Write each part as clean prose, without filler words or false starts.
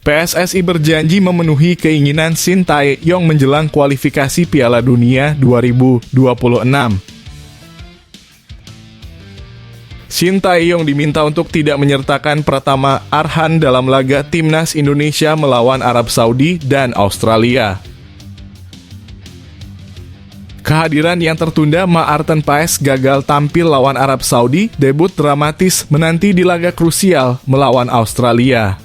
PSSI berjanji memenuhi keinginan Shin Tae-yong menjelang kualifikasi Piala Dunia 2026. Shin Tae-yong diminta untuk tidak menyertakan Pratama Arhan dalam laga Timnas Indonesia melawan Arab Saudi dan Australia. Kehadiran yang tertunda Maarten Paes gagal tampil lawan Arab Saudi, debut dramatis menanti di laga krusial melawan Australia.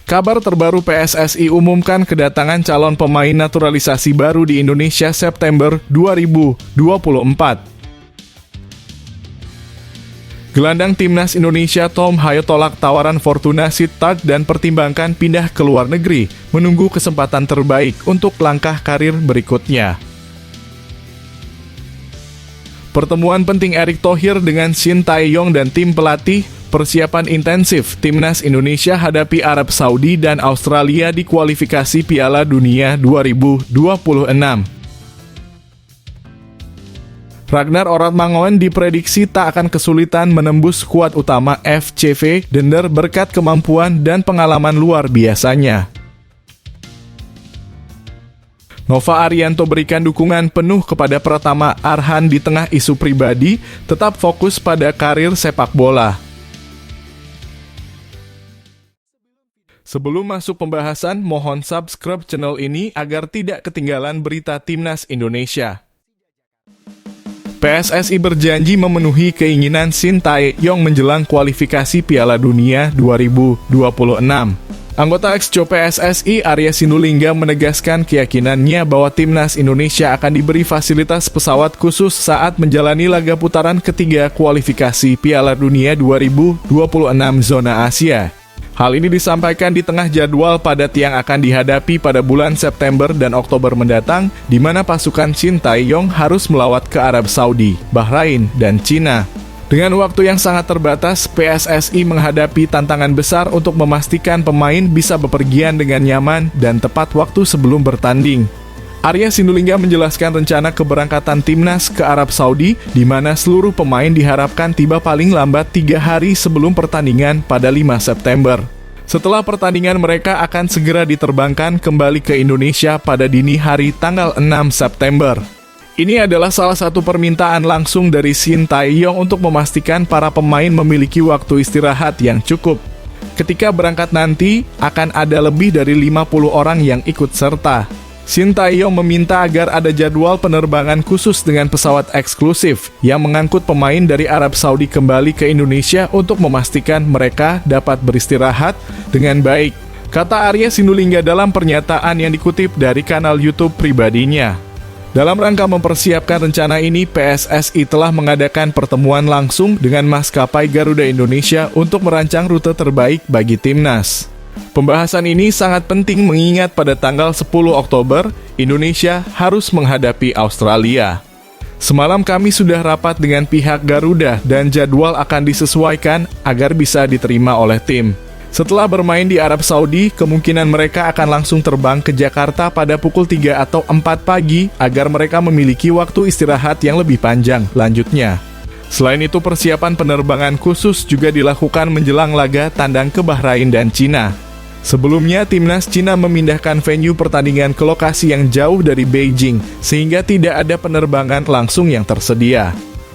Kabar terbaru PSSI umumkan kedatangan calon pemain naturalisasi baru di Indonesia September 2024. Gelandang Timnas Indonesia Tom Hayo tolak tawaran Fortuna Sittard dan pertimbangkan pindah ke luar negeri, menunggu kesempatan terbaik untuk langkah karir berikutnya. Pertemuan penting Erick Thohir dengan Shin Tae-yong dan tim pelatih, persiapan intensif Timnas Indonesia hadapi Arab Saudi dan Australia di kualifikasi Piala Dunia 2026. Ragnar Oratmangoen diprediksi tak akan kesulitan menembus skuad utama FCV Dender berkat kemampuan dan pengalaman luar biasanya. Nova Arianto berikan dukungan penuh kepada Pratama Arhan di tengah isu pribadi, tetap fokus pada karir sepak bola. Sebelum masuk pembahasan, mohon subscribe channel ini agar tidak ketinggalan berita Timnas Indonesia. PSSI berjanji memenuhi keinginan Shin Tae-yong menjelang kualifikasi Piala Dunia 2026. Anggota Exco PSSI Arya Sinulinga menegaskan keyakinannya bahwa Timnas Indonesia akan diberi fasilitas pesawat khusus saat menjalani laga putaran ketiga kualifikasi Piala Dunia 2026 zona Asia. Hal ini disampaikan di tengah jadwal padat yang akan dihadapi pada bulan September dan Oktober mendatang, di mana pasukan Shin Tae-yong harus melawat ke Arab Saudi, Bahrain, dan Cina. Dengan waktu yang sangat terbatas, PSSI menghadapi tantangan besar untuk memastikan pemain bisa bepergian dengan nyaman dan tepat waktu sebelum bertanding. Arya Sinulinga menjelaskan rencana keberangkatan timnas ke Arab Saudi, di mana seluruh pemain diharapkan tiba paling lambat 3 hari sebelum pertandingan pada 5 September. Setelah pertandingan mereka akan segera diterbangkan kembali ke Indonesia pada dini hari tanggal 6 September. Ini adalah salah satu permintaan langsung dari Shin Tae-yong untuk memastikan para pemain memiliki waktu istirahat yang cukup. Ketika berangkat nanti, akan ada lebih dari 50 orang yang ikut serta. Shin Tae-yong meminta agar ada jadwal penerbangan khusus dengan pesawat eksklusif yang mengangkut pemain dari Arab Saudi kembali ke Indonesia untuk memastikan mereka dapat beristirahat dengan baik, kata Arya Sinulinga dalam pernyataan yang dikutip dari kanal YouTube pribadinya. Dalam rangka mempersiapkan rencana ini, PSSI telah mengadakan pertemuan langsung dengan maskapai Garuda Indonesia untuk merancang rute terbaik bagi timnas. Pembahasan ini sangat penting mengingat pada tanggal 10 Oktober, Indonesia harus menghadapi Australia. Semalam kami sudah rapat dengan pihak Garuda dan jadwal akan disesuaikan agar bisa diterima oleh tim. Setelah bermain di Arab Saudi, kemungkinan mereka akan langsung terbang ke Jakarta pada pukul 3 atau 4 pagi agar mereka memiliki waktu istirahat yang lebih panjang, lanjutnya. Selain itu, persiapan penerbangan khusus juga dilakukan menjelang laga tandang ke Bahrain dan Cina. Sebelumnya, timnas Cina memindahkan venue pertandingan ke lokasi yang jauh dari Beijing, sehingga tidak ada penerbangan langsung yang tersedia.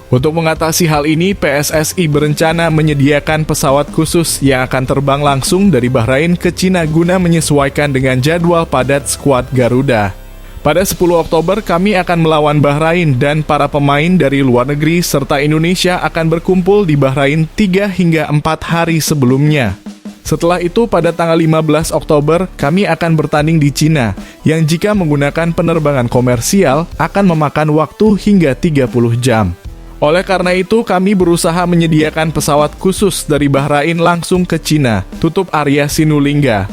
Untuk mengatasi hal ini, PSSI berencana menyediakan pesawat khusus yang akan terbang langsung dari Bahrain ke Cina guna menyesuaikan dengan jadwal padat skuad Garuda. Pada 10 Oktober, kami akan melawan Bahrain dan para pemain dari luar negeri serta Indonesia akan berkumpul di Bahrain 3 hingga 4 hari sebelumnya. Setelah itu, pada tanggal 15 Oktober, kami akan bertanding di Cina, yang jika menggunakan penerbangan komersial akan memakan waktu hingga 30 jam. Oleh karena itu, kami berusaha menyediakan pesawat khusus dari Bahrain langsung ke Cina, tutup Arya Sinulinga.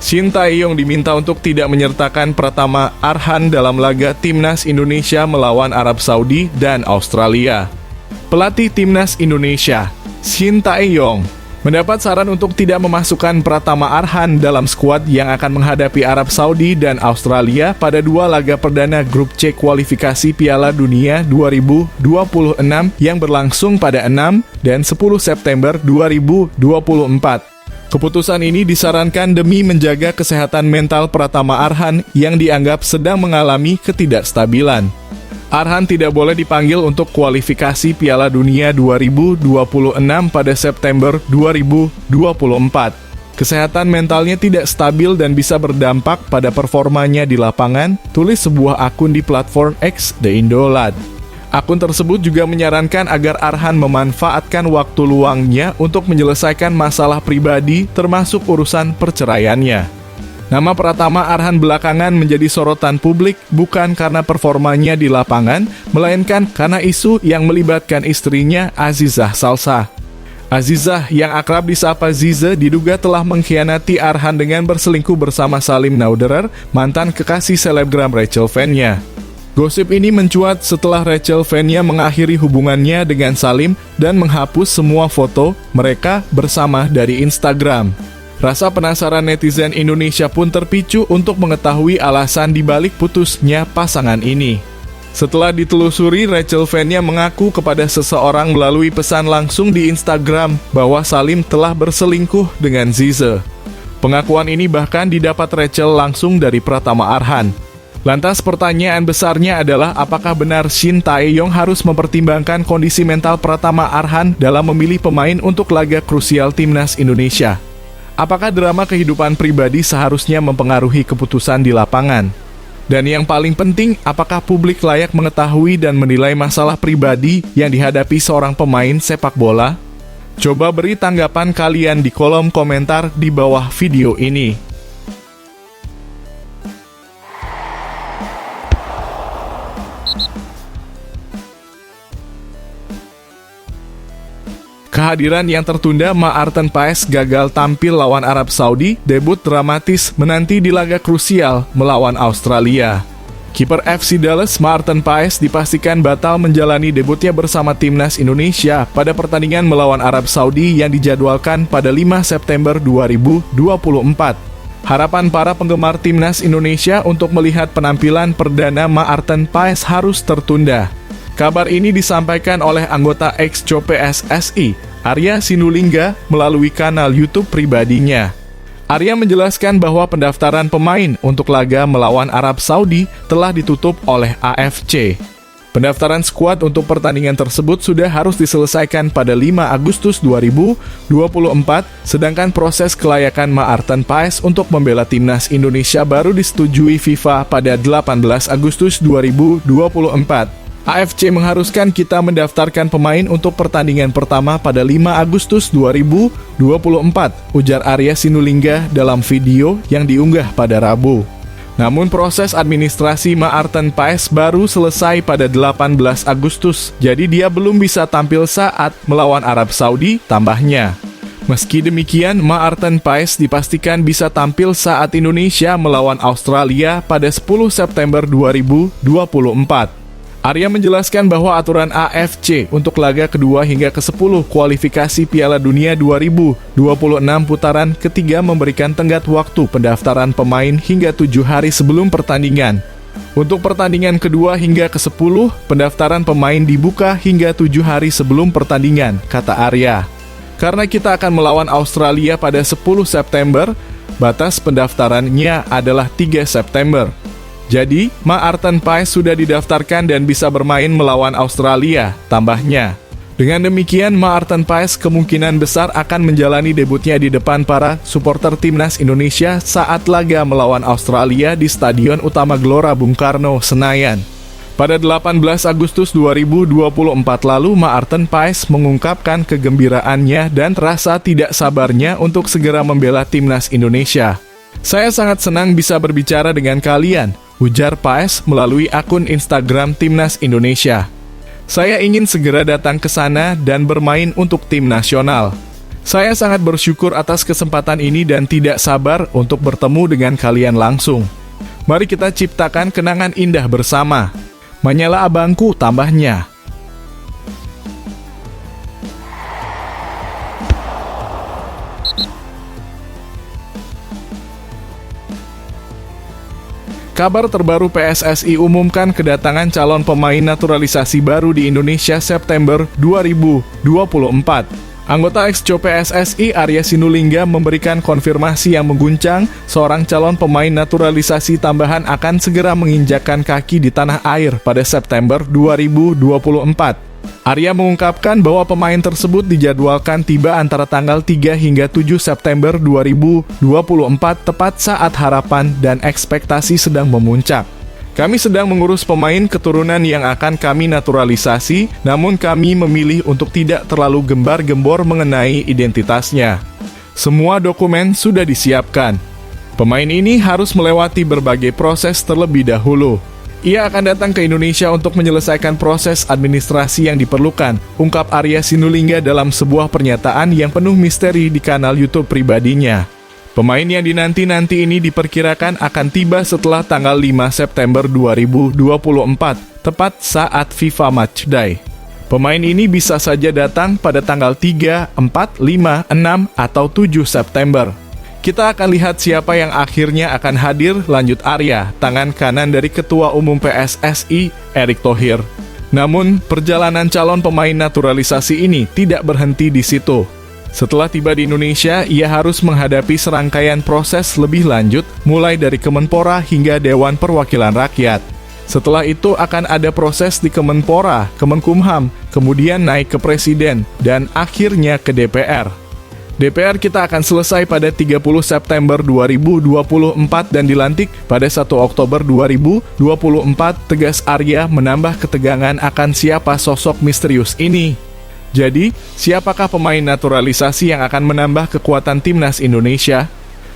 Shin Tae-yong diminta untuk tidak menyertakan Pratama Arhan dalam laga Timnas Indonesia melawan Arab Saudi dan Australia. Pelatih Timnas Indonesia, Shin Tae-yong, Mendapat saran untuk tidak memasukkan Pratama Arhan dalam skuad yang akan menghadapi Arab Saudi dan Australia pada dua laga perdana grup C kualifikasi Piala Dunia 2026 yang berlangsung pada 6 dan 10 September 2024. Keputusan ini disarankan demi menjaga kesehatan mental Pratama Arhan yang dianggap sedang mengalami ketidakstabilan. Arhan tidak boleh dipanggil untuk kualifikasi Piala Dunia 2026 pada September 2024. Kesehatan mentalnya tidak stabil dan bisa berdampak pada performanya di lapangan, tulis sebuah akun di platform X The Indolad. Akun tersebut juga menyarankan agar Arhan memanfaatkan waktu luangnya untuk menyelesaikan masalah pribadi termasuk urusan perceraiannya. Nama Pratama Arhan belakangan menjadi sorotan publik bukan karena performanya di lapangan, melainkan karena isu yang melibatkan istrinya Azizah Salsa. Azizah yang akrab disapa Zize diduga telah mengkhianati Arhan dengan berselingkuh bersama Salim Nauderer, mantan kekasih selebgram Rachel Fenya. Gosip ini mencuat setelah Rachel Fenya mengakhiri hubungannya dengan Salim dan menghapus semua foto mereka bersama dari Instagram. Rasa penasaran netizen Indonesia pun terpicu untuk mengetahui alasan dibalik putusnya pasangan ini. Setelah ditelusuri, Rachel Fenya mengaku kepada seseorang melalui pesan langsung di Instagram bahwa Salim telah berselingkuh dengan Zize. Pengakuan ini bahkan didapat Rachel langsung dari Pratama Arhan. Lantas pertanyaan besarnya adalah apakah benar Shin Tae-yong harus mempertimbangkan kondisi mental Pratama Arhan dalam memilih pemain untuk laga krusial timnas Indonesia? Apakah drama kehidupan pribadi seharusnya mempengaruhi keputusan di lapangan? Dan yang paling penting, apakah publik layak mengetahui dan menilai masalah pribadi yang dihadapi seorang pemain sepak bola? Coba beri tanggapan kalian di kolom komentar di bawah video ini. Kehadiran yang tertunda Maarten Paes gagal tampil lawan Arab Saudi, debut dramatis menanti di laga krusial melawan Australia. Kiper FC Dallas Maarten Paes dipastikan batal menjalani debutnya bersama timnas Indonesia pada pertandingan melawan Arab Saudi yang dijadwalkan pada 5 September 2024. Harapan para penggemar timnas Indonesia untuk melihat penampilan perdana Maarten Paes harus tertunda. Kabar ini disampaikan oleh anggota ex-Co PSSI, Arya Sinulinga, melalui kanal YouTube pribadinya. Arya menjelaskan bahwa pendaftaran pemain untuk laga melawan Arab Saudi telah ditutup oleh AFC. Pendaftaran skuad untuk pertandingan tersebut sudah harus diselesaikan pada 5 Agustus 2024, sedangkan proses kelayakan Maarten Paes untuk membela timnas Indonesia baru disetujui FIFA pada 18 Agustus 2024. AFC mengharuskan kita mendaftarkan pemain untuk pertandingan pertama pada 5 Agustus 2024, ujar Arya Sinulinga dalam video yang diunggah pada Rabu. Namun proses administrasi Maarten Paes baru selesai pada 18 Agustus, jadi dia belum bisa tampil saat melawan Arab Saudi, tambahnya. Meski demikian, Maarten Paes dipastikan bisa tampil saat Indonesia melawan Australia pada 10 September 2024. Arya menjelaskan bahwa aturan AFC untuk laga kedua hingga ke-10 kualifikasi Piala Dunia 2026 putaran ketiga memberikan tenggat waktu pendaftaran pemain hingga 7 hari sebelum pertandingan. Untuk pertandingan kedua hingga ke-10, pendaftaran pemain dibuka hingga 7 hari sebelum pertandingan, kata Arya. Karena kita akan melawan Australia pada 10 September, batas pendaftarannya adalah 3 September. Jadi, Maarten Paes sudah didaftarkan dan bisa bermain melawan Australia, tambahnya. Dengan demikian, Maarten Paes kemungkinan besar akan menjalani debutnya di depan para supporter timnas Indonesia saat laga melawan Australia di Stadion Utama Gelora Bung Karno, Senayan. Pada 18 Agustus 2024 lalu, Maarten Paes mengungkapkan kegembiraannya dan rasa tidak sabarnya untuk segera membela timnas Indonesia. Saya sangat senang bisa berbicara dengan kalian, ujar Paes melalui akun Instagram Timnas Indonesia. Saya ingin segera datang ke sana dan bermain untuk tim nasional. Saya sangat bersyukur atas kesempatan ini dan tidak sabar untuk bertemu dengan kalian langsung. Mari kita ciptakan kenangan indah bersama. Menyala abangku, tambahnya. Kabar terbaru, PSSI umumkan kedatangan calon pemain naturalisasi baru di Indonesia September 2024. Anggota ex-Co PSSI Arya Sinulinga memberikan konfirmasi yang mengguncang, seorang calon pemain naturalisasi tambahan akan segera menginjakkan kaki di tanah air pada September 2024. Arya mengungkapkan bahwa pemain tersebut dijadwalkan tiba antara tanggal 3 hingga 7 September 2024 tepat saat harapan dan ekspektasi sedang memuncak. Kami sedang mengurus pemain keturunan yang akan kami naturalisasi, namun kami memilih untuk tidak terlalu gembar-gembor mengenai identitasnya. Semua dokumen sudah disiapkan. Pemain ini harus melewati berbagai proses terlebih dahulu. Ia akan datang ke Indonesia untuk menyelesaikan proses administrasi yang diperlukan, ungkap Arya Sinulinga dalam sebuah pernyataan yang penuh misteri di kanal YouTube pribadinya. Pemain yang dinanti-nanti ini diperkirakan akan tiba setelah tanggal 5 September 2024, tepat saat FIFA Matchday. Pemain ini bisa saja datang pada tanggal 3, 4, 5, 6, atau 7 September. Kita akan lihat siapa yang akhirnya akan hadir, lanjut Arya, tangan kanan dari Ketua Umum PSSI, Erick Thohir. Namun, perjalanan calon pemain naturalisasi ini tidak berhenti di situ. Setelah tiba di Indonesia, ia harus menghadapi serangkaian proses lebih lanjut, mulai dari Kemenpora hingga Dewan Perwakilan Rakyat. Setelah itu akan ada proses di Kemenpora, Kemenkumham, kemudian naik ke Presiden, dan akhirnya ke DPR. DPR kita akan selesai pada 30 September 2024 dan dilantik pada 1 Oktober 2024, tegas Arya menambah ketegangan akan siapa sosok misterius ini. Jadi, siapakah pemain naturalisasi yang akan menambah kekuatan timnas Indonesia?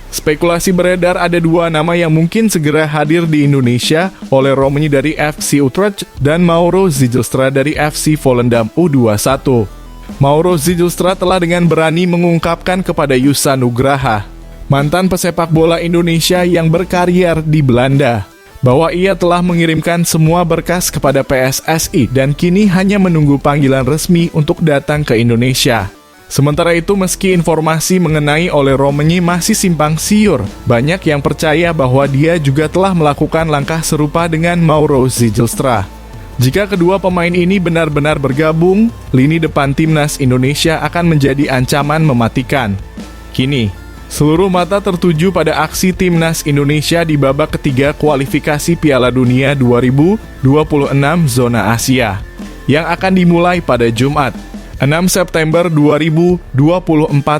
Spekulasi beredar ada dua nama yang mungkin segera hadir di Indonesia, oleh Romani dari FC Utrecht dan Mauro Zijlstra dari FC Volendam U21. Mauro Zijlstra telah dengan berani mengungkapkan kepada Yusa Nugraha, mantan pesepak bola Indonesia yang berkarier di Belanda, bahwa ia telah mengirimkan semua berkas kepada PSSI dan kini hanya menunggu panggilan resmi untuk datang ke Indonesia. Sementara itu, meski informasi mengenai oleh Romani masih simpang siur, banyak yang percaya bahwa dia juga telah melakukan langkah serupa dengan Mauro Zijlstra. Jika kedua pemain ini benar-benar bergabung, lini depan timnas Indonesia akan menjadi ancaman mematikan. Kini, seluruh mata tertuju pada aksi timnas Indonesia di babak ketiga kualifikasi Piala Dunia 2026 zona Asia, yang akan dimulai pada Jumat, 6 September 2024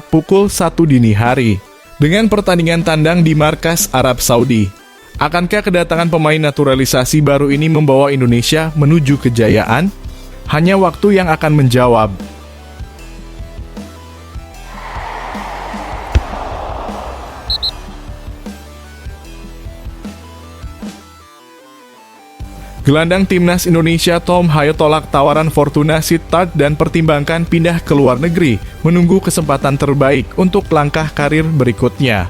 pukul 1 dini hari, dengan pertandingan tandang di markas Arab Saudi. Akankah kedatangan pemain naturalisasi baru ini membawa Indonesia menuju kejayaan? Hanya waktu yang akan menjawab. Gelandang timnas Indonesia Tom Haye tolak tawaran Fortuna Sittard dan pertimbangkan pindah ke luar negeri, menunggu kesempatan terbaik untuk langkah karir berikutnya.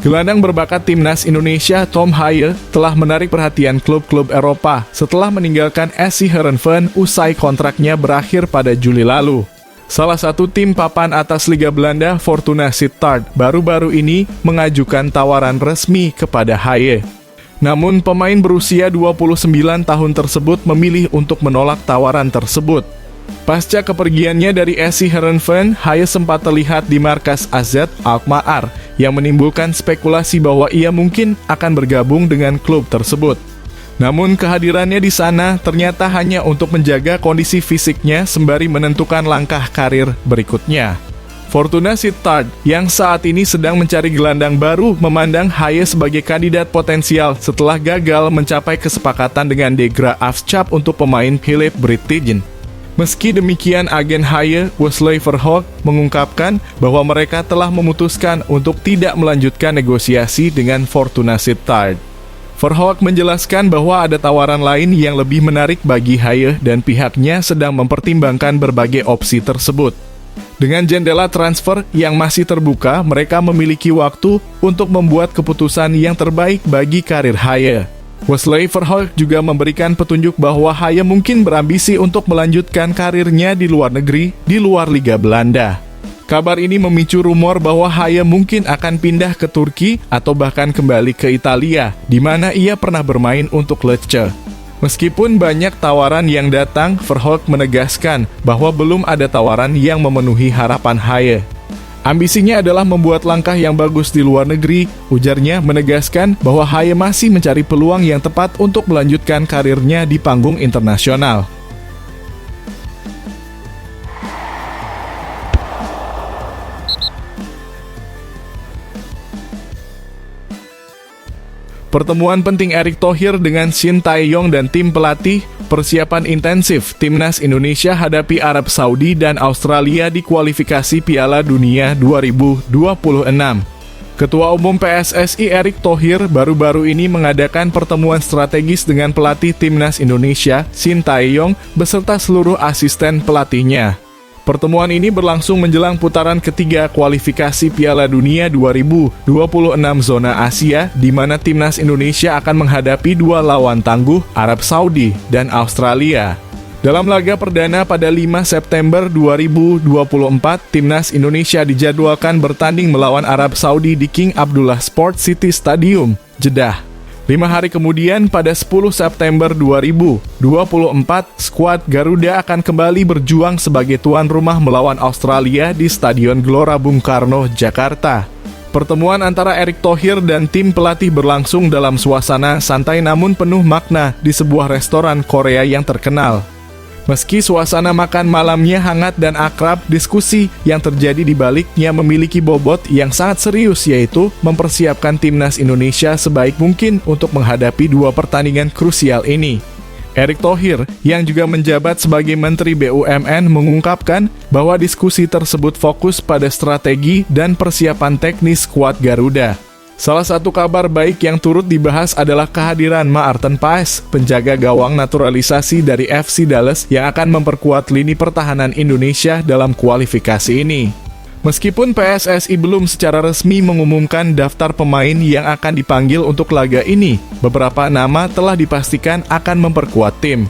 Gelandang berbakat timnas Indonesia Tom Haye telah menarik perhatian klub-klub Eropa setelah meninggalkan SC Heerenveen usai kontraknya berakhir pada Juli lalu. Salah satu tim papan atas Liga Belanda, Fortuna Sittard, baru-baru ini mengajukan tawaran resmi kepada Haye. Namun, pemain berusia 29 tahun tersebut memilih untuk menolak tawaran tersebut. Pasca kepergiannya dari SC Heerenveen, Haye sempat terlihat di markas AZ Alkmaar yang menimbulkan spekulasi bahwa ia mungkin akan bergabung dengan klub tersebut. Namun, kehadirannya di sana ternyata hanya untuk menjaga kondisi fisiknya sembari menentukan langkah karir berikutnya. Fortuna Sittard yang saat ini sedang mencari gelandang baru memandang Haye sebagai kandidat potensial setelah gagal mencapai kesepakatan dengan De Graaf Schwab untuk pemain Philip Brittigen. Meski demikian, agen Haye, Wesley Verhoek, mengungkapkan bahwa mereka telah memutuskan untuk tidak melanjutkan negosiasi dengan Fortuna Sittard. Verhoek menjelaskan bahwa ada tawaran lain yang lebih menarik bagi Haye dan pihaknya sedang mempertimbangkan berbagai opsi tersebut. Dengan jendela transfer yang masih terbuka, mereka memiliki waktu untuk membuat keputusan yang terbaik bagi karir Haye. Wesley Verhoek juga memberikan petunjuk bahwa Haye mungkin berambisi untuk melanjutkan karirnya di luar negeri, di luar Liga Belanda. Kabar ini memicu rumor bahwa Haye mungkin akan pindah ke Turki atau bahkan kembali ke Italia, di mana ia pernah bermain untuk Lecce. Meskipun banyak tawaran yang datang, Verhoek menegaskan bahwa belum ada tawaran yang memenuhi harapan Haye. Ambisinya adalah membuat langkah yang bagus di luar negeri, ujarnya menegaskan bahwa Haye masih mencari peluang yang tepat untuk melanjutkan karirnya di panggung internasional. Pertemuan penting Erick Thohir dengan Shin Tae-yong dan tim pelatih, persiapan intensif Timnas Indonesia hadapi Arab Saudi dan Australia di kualifikasi Piala Dunia 2026. Ketua Umum PSSI Erick Thohir baru-baru ini mengadakan pertemuan strategis dengan pelatih Timnas Indonesia, Shin Tae-yong, beserta seluruh asisten pelatihnya. Pertemuan ini berlangsung menjelang putaran ketiga kualifikasi Piala Dunia 2026 zona Asia, di mana Timnas Indonesia akan menghadapi dua lawan tangguh, Arab Saudi dan Australia. Dalam laga perdana pada 5 September 2024, Timnas Indonesia dijadwalkan bertanding melawan Arab Saudi di King Abdullah Sport City Stadium, Jeddah. 5 hari kemudian, pada 10 September 2024, skuad Garuda akan kembali berjuang sebagai tuan rumah melawan Australia di Stadion Gelora Bung Karno, Jakarta. Pertemuan antara Erick Thohir dan tim pelatih berlangsung dalam suasana santai namun penuh makna di sebuah restoran Korea yang terkenal. Meski suasana makan malamnya hangat dan akrab, diskusi yang terjadi di baliknya memiliki bobot yang sangat serius, yaitu mempersiapkan Timnas Indonesia sebaik mungkin untuk menghadapi dua pertandingan krusial ini. Erick Thohir, yang juga menjabat sebagai Menteri BUMN, mengungkapkan bahwa diskusi tersebut fokus pada strategi dan persiapan teknis skuad Garuda. Salah satu kabar baik yang turut dibahas adalah kehadiran Maarten Paes, penjaga gawang naturalisasi dari FC Dallas yang akan memperkuat lini pertahanan Indonesia dalam kualifikasi ini. Meskipun PSSI belum secara resmi mengumumkan daftar pemain yang akan dipanggil untuk laga ini, beberapa nama telah dipastikan akan memperkuat tim.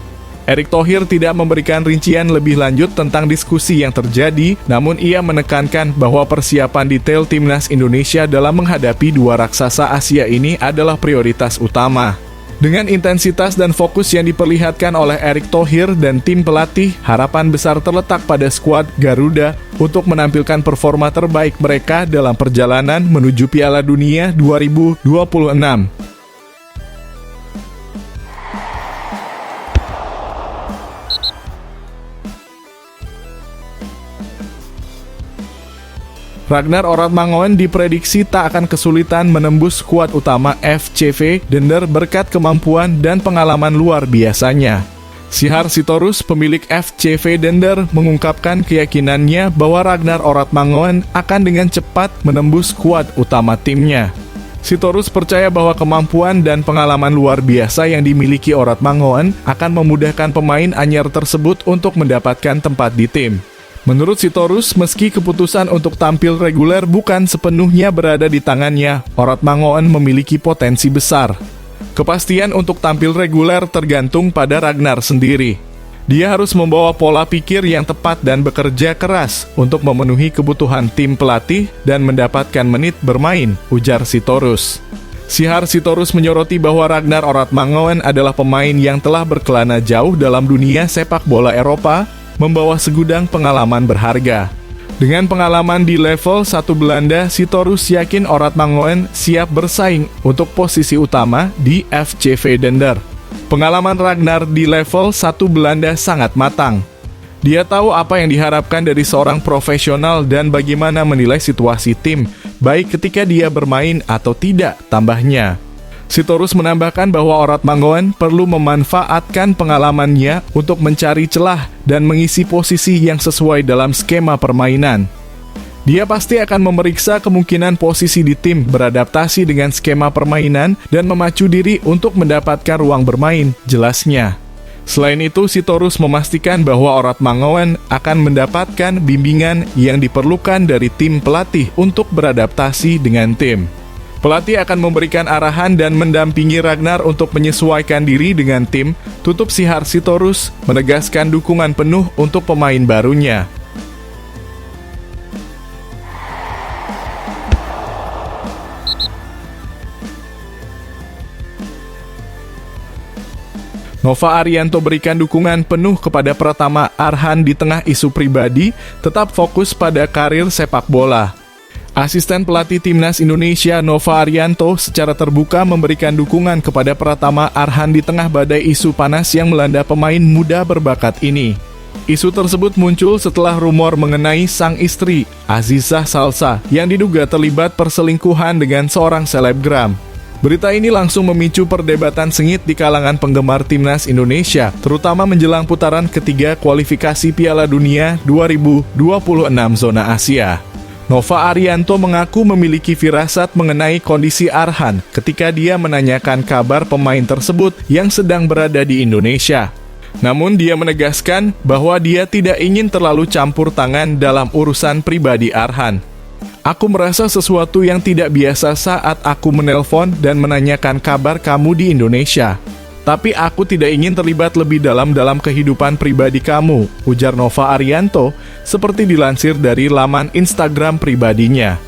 Erick Thohir tidak memberikan rincian lebih lanjut tentang diskusi yang terjadi, namun ia menekankan bahwa persiapan detail Timnas Indonesia dalam menghadapi dua raksasa Asia ini adalah prioritas utama. Dengan intensitas dan fokus yang diperlihatkan oleh Erick Thohir dan tim pelatih, harapan besar terletak pada skuad Garuda untuk menampilkan performa terbaik mereka dalam perjalanan menuju Piala Dunia 2026. Ragnar Oratmangoen diprediksi tak akan kesulitan menembus skuad utama FCV Dender berkat kemampuan dan pengalaman luar biasanya. Sihar Sitorus, pemilik FCV Dender, mengungkapkan keyakinannya bahwa Ragnar Oratmangoen akan dengan cepat menembus skuad utama timnya. Sitorus percaya bahwa kemampuan dan pengalaman luar biasa yang dimiliki Oratmangoen akan memudahkan pemain anyar tersebut untuk mendapatkan tempat di tim. Menurut Sitorus, meski keputusan untuk tampil reguler bukan sepenuhnya berada di tangannya, Oratmangoen memiliki potensi besar. Kepastian untuk tampil reguler tergantung pada Ragnar sendiri. Dia harus membawa pola pikir yang tepat dan bekerja keras untuk memenuhi kebutuhan tim pelatih dan mendapatkan menit bermain, ujar Sitorus. Sihar Sitorus menyoroti bahwa Ragnar Oratmangoen adalah pemain yang telah berkelana jauh dalam dunia sepak bola Eropa, membawa segudang pengalaman berharga. Dengan pengalaman di level 1 Belanda, Sitorus yakin Oratmangoen siap bersaing untuk posisi utama di FCV Dender. Pengalaman Ragnar di level 1 Belanda sangat matang. Dia tahu apa yang diharapkan dari seorang profesional dan bagaimana menilai situasi tim, baik ketika dia bermain atau tidak, tambahnya. Sitorus menambahkan bahwa Oratmangoen perlu memanfaatkan pengalamannya untuk mencari celah dan mengisi posisi yang sesuai dalam skema permainan. Dia pasti akan memeriksa kemungkinan posisi di tim, beradaptasi dengan skema permainan, dan memacu diri untuk mendapatkan ruang bermain, jelasnya. Selain itu, Sitorus memastikan bahwa Oratmangoen akan mendapatkan bimbingan yang diperlukan dari tim pelatih untuk beradaptasi dengan tim. Pelatih akan memberikan arahan dan mendampingi Ragnar untuk menyesuaikan diri dengan tim, tutup Sihar Sitorus, menegaskan dukungan penuh untuk pemain barunya. Nova Arianto berikan dukungan penuh kepada Pratama Arhan di tengah isu pribadi, tetap fokus pada karir sepak bola. Asisten pelatih Timnas Indonesia Nova Arianto secara terbuka memberikan dukungan kepada Pratama Arhan di tengah badai isu panas yang melanda pemain muda berbakat ini. Isu tersebut muncul setelah rumor mengenai sang istri, Azizah Salsa, yang diduga terlibat perselingkuhan dengan seorang selebgram. Berita ini langsung memicu perdebatan sengit di kalangan penggemar Timnas Indonesia, terutama menjelang putaran ketiga kualifikasi Piala Dunia 2026 zona Asia. Nova Arianto mengaku memiliki firasat mengenai kondisi Arhan ketika dia menanyakan kabar pemain tersebut yang sedang berada di Indonesia. Namun dia menegaskan bahwa dia tidak ingin terlalu campur tangan dalam urusan pribadi Arhan. Aku merasa sesuatu yang tidak biasa saat aku menelpon dan menanyakan kabar kamu di Indonesia. Tapi aku tidak ingin terlibat lebih dalam kehidupan pribadi kamu, ujar Nova Arianto, seperti dilansir dari laman Instagram pribadinya.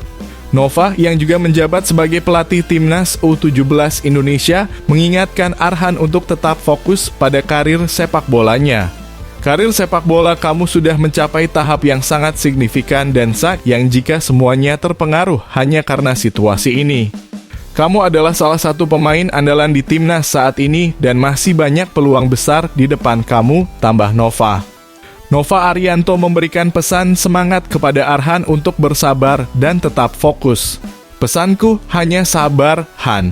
Nova, yang juga menjabat sebagai pelatih Timnas U17 Indonesia, mengingatkan Arhan untuk tetap fokus pada karir sepak bolanya. Karir sepak bola kamu sudah mencapai tahap yang sangat signifikan dan sayang jika semuanya terpengaruh hanya karena situasi ini. Kamu adalah salah satu pemain andalan di Timnas saat ini dan masih banyak peluang besar di depan kamu, tambah Nova. Nova Arianto memberikan pesan semangat kepada Arhan untuk bersabar dan tetap fokus. Pesanku hanya sabar, Han.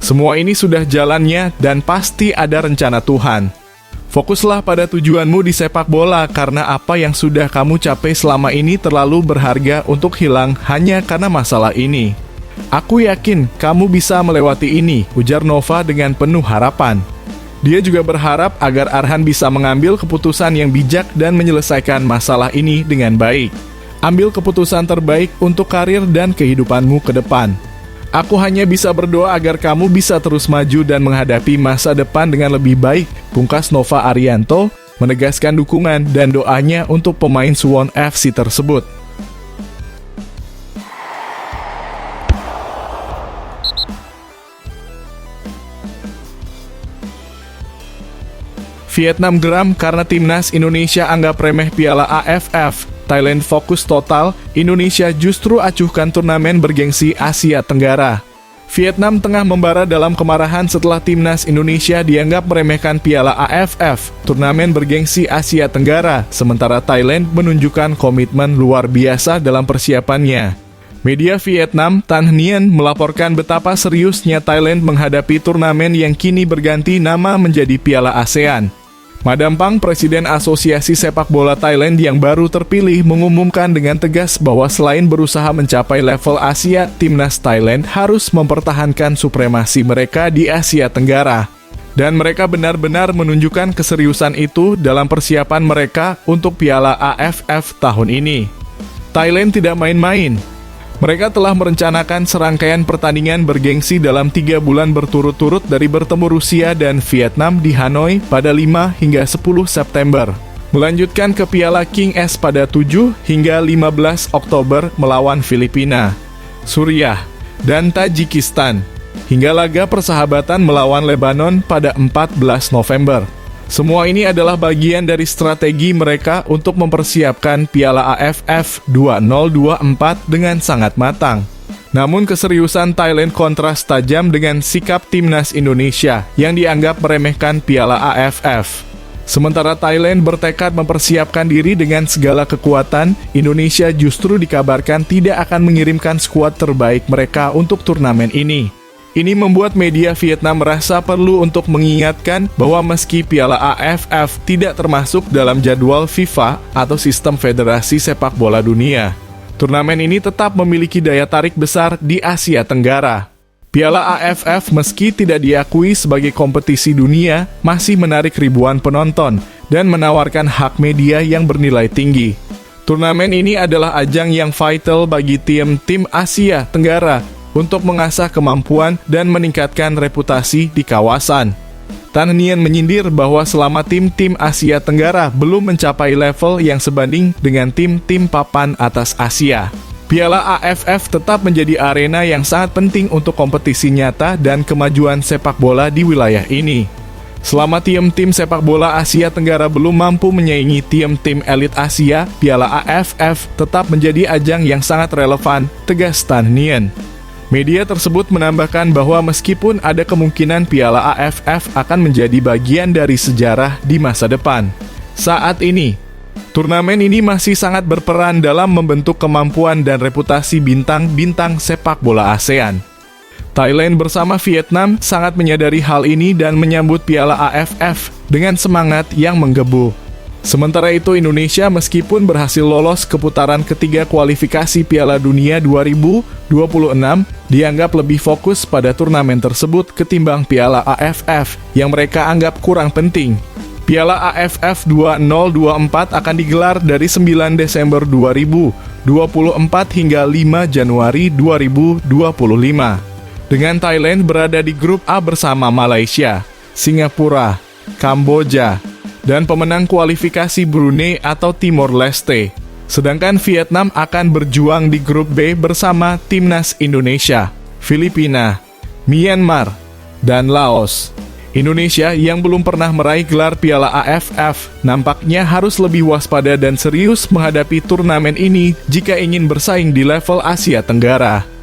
Semua ini sudah jalannya dan pasti ada rencana Tuhan. Fokuslah pada tujuanmu di sepak bola karena apa yang sudah kamu capai selama ini terlalu berharga untuk hilang hanya karena masalah ini. Aku yakin kamu bisa melewati ini, ujar Nova dengan penuh harapan. Dia juga berharap agar Arhan bisa mengambil keputusan yang bijak dan menyelesaikan masalah ini dengan baik. Ambil keputusan terbaik untuk karir dan kehidupanmu ke depan. Aku hanya bisa berdoa agar kamu bisa terus maju dan menghadapi masa depan dengan lebih baik, pungkas Nova Arianto, menegaskan dukungan dan doanya untuk pemain Suwon FC tersebut. Vietnam geram karena Timnas Indonesia anggap remeh Piala AFF. Thailand fokus total, Indonesia justru acuhkan turnamen bergengsi Asia Tenggara. Vietnam tengah membara dalam kemarahan setelah Timnas Indonesia dianggap meremehkan Piala AFF, turnamen bergengsi Asia Tenggara, sementara Thailand menunjukkan komitmen luar biasa dalam persiapannya. Media Vietnam, Tan Nghien, melaporkan betapa seriusnya Thailand menghadapi turnamen yang kini berganti nama menjadi Piala ASEAN. Madam Pang, Presiden Asosiasi Sepak Bola Thailand yang baru terpilih, mengumumkan dengan tegas bahwa selain berusaha mencapai level Asia, Timnas Thailand harus mempertahankan supremasi mereka di Asia Tenggara. Dan mereka benar-benar menunjukkan keseriusan itu dalam persiapan mereka untuk Piala AFF tahun ini. Thailand tidak main-main. Mereka telah merencanakan serangkaian pertandingan bergengsi dalam 3 bulan berturut-turut dari bertemu Rusia dan Vietnam di Hanoi pada 5 hingga 10 September. Melanjutkan ke Piala King S pada 7 hingga 15 Oktober melawan Filipina, Suriah, dan Tajikistan, hingga laga persahabatan melawan Lebanon pada 14 November. Semua ini adalah bagian dari strategi mereka untuk mempersiapkan Piala AFF 2024 dengan sangat matang. Namun keseriusan Thailand kontras tajam dengan sikap Timnas Indonesia yang dianggap meremehkan Piala AFF. Sementara Thailand bertekad mempersiapkan diri dengan segala kekuatan, Indonesia justru dikabarkan tidak akan mengirimkan skuad terbaik mereka untuk turnamen ini. Ini membuat media Vietnam merasa perlu untuk mengingatkan bahwa meski Piala AFF tidak termasuk dalam jadwal FIFA atau sistem federasi sepak bola dunia, turnamen ini tetap memiliki daya tarik besar di Asia Tenggara. Piala AFF meski tidak diakui sebagai kompetisi dunia, masih menarik ribuan penonton dan menawarkan hak media yang bernilai tinggi. Turnamen ini adalah ajang yang vital bagi tim-tim Asia Tenggara untuk mengasah kemampuan dan meningkatkan reputasi di kawasan. Tan Nghien menyindir bahwa selama tim-tim Asia Tenggara belum mencapai level yang sebanding dengan tim-tim papan atas Asia, Piala AFF tetap menjadi arena yang sangat penting untuk kompetisi nyata dan kemajuan sepak bola di wilayah ini. Selama tim-tim sepak bola Asia Tenggara belum mampu menyaingi tim-tim elit Asia, Piala AFF tetap menjadi ajang yang sangat relevan, tegas Tan Nien. Media tersebut menambahkan bahwa meskipun ada kemungkinan Piala AFF akan menjadi bagian dari sejarah di masa depan, saat ini, turnamen ini masih sangat berperan dalam membentuk kemampuan dan reputasi bintang-bintang sepak bola ASEAN. Thailand bersama Vietnam sangat menyadari hal ini dan menyambut Piala AFF dengan semangat yang menggebu. Sementara itu Indonesia meskipun berhasil lolos ke putaran ketiga kualifikasi Piala Dunia 2026, dianggap lebih fokus pada turnamen tersebut ketimbang Piala AFF yang mereka anggap kurang penting. Piala AFF 2024 akan digelar dari 9 Desember 2024 hingga 5 Januari 2025. Dengan Thailand berada di grup A bersama Malaysia, Singapura, Kamboja, dan pemenang kualifikasi Brunei atau Timor Leste. Sedangkan Vietnam akan berjuang di grup B bersama Timnas Indonesia, Filipina, Myanmar, dan Laos. Indonesia yang belum pernah meraih gelar Piala AFF nampaknya harus lebih waspada dan serius menghadapi turnamen ini jika ingin bersaing di level Asia Tenggara.